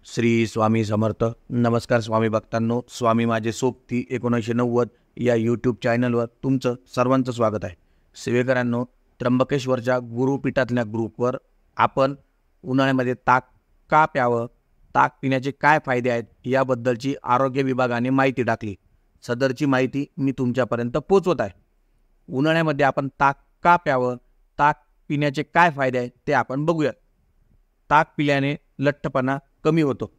श्री स्वामी समर्थ. नमस्कार स्वामी भक्तांनो. स्वामी माझे सोबती 1990 या यूट्यूब चॅनलवर तुमचं सर्वांचं स्वागत आहे. सेवेकरांनो, त्र्यंबकेश्वरच्या गुरुपीठातल्या ग्रुपवर आपण उन्हाळ्यामध्ये ताक का प्यावं, ताक पिण्याचे काय फायदे आहेत याबद्दलची आरोग्य विभागाने माहिती टाकली. सदरची माहिती मी तुमच्यापर्यंत पोहोचवत आहे. उन्हाळ्यामध्ये आपण ताक का प्यावं, ताक पिण्याचे काय फायदे आहेत ते आपण बघूयात. ताक पिल्याने लठ्ठपणा कमी होतो.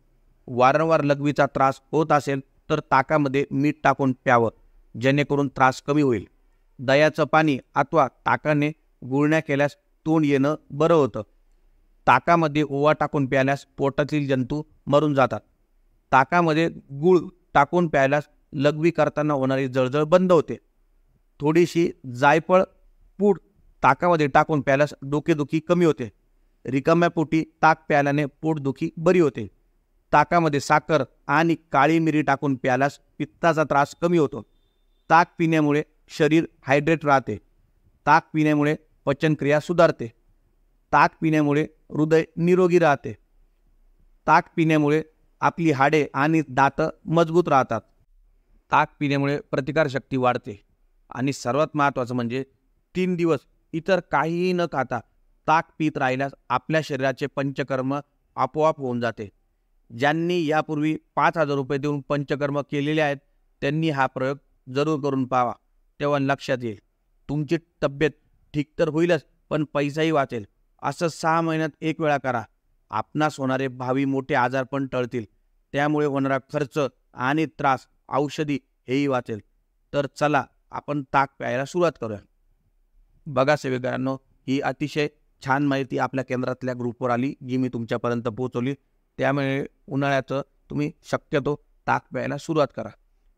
वारंवार लघवीचा त्रास होत असेल तर ताकामध्ये मीठ टाकून प्यावं, जेणेकरून त्रास कमी होईल. दह्याचं पाणी अथवा ताकाने गुळण्या केल्यास तोंड येणं बरं होतं. ताकामध्ये ओवा टाकून प्यायल्यास पोटातील जंतू मरून जातात. ताकामध्ये गुळ टाकून प्यायल्यास लघवी करताना होणारी जळजळ बंद होते. थोडीशी जायफळ पूड ताकामध्ये टाकून प्यायल्यास डोकेदुखी कमी होते. रिकाम्या पोटी ताक प्यायल्याने पोटदुखी बरी होते. ताकामध्ये साखर आणि काळी मिरी टाकून प्यायल्यास पित्ताचा त्रास कमी होतो. ताक पिण्यामुळे शरीर हायड्रेट राहते. ताक पिण्यामुळे पचनक्रिया सुधारते. ताक पिण्यामुळे हृदय निरोगी राहते. ताक पिण्यामुळे आपली हाडे आणि दात मजबूत राहतात. ताक पिण्यामुळे प्रतिकारशक्ती वाढते. आणि सर्वात महत्त्वाचं म्हणजे 3 दिवस इतर काहीही न खाता ताक पीत राहिल्यास आपल्या शरीराचे पंचकर्म आपोआप होऊन जाते. ज्यांनी यापूर्वी 5,000 रुपये देऊन पंचकर्म केलेले आहेत त्यांनी हा प्रयोग जरूर करून पाहावा. तेव्हा लक्षात येईल तुमची तब्येत ठीक तर होईलच, पण पैसाही वाचेल. असं 6 महिन्यात एक वेळा करा. आपणास होणारे भावी मोठे आजार पण टळतील. त्यामुळे होणारा खर्च आणि त्रास, औषधी हेही वाचेल. तर चला आपण ताक प्यायला सुरुवात करूया. बघा सेवेकरांनो, ही अतिशय छान माहिती आपल्या केंद्रातल्या ग्रुपवर आली, जी मी तुमच्यापर्यंत पोहोचवली. त्यामुळे उन्हाळ्याचं तुम्ही शक्यतो ताक प्यायला सुरुवात करा.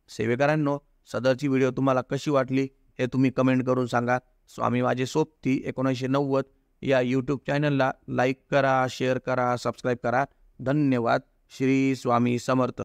सेवेकरांनो, सदरची व्हिडिओ तुम्हाला कशी वाटली हे तुम्ही कमेंट करून सांगा. स्वामी माझे सोबती 1990 या यूट्यूब चॅनलला लाईक करा, शेअर करा, सबस्क्राईब करा. धन्यवाद. श्री स्वामी समर्थ.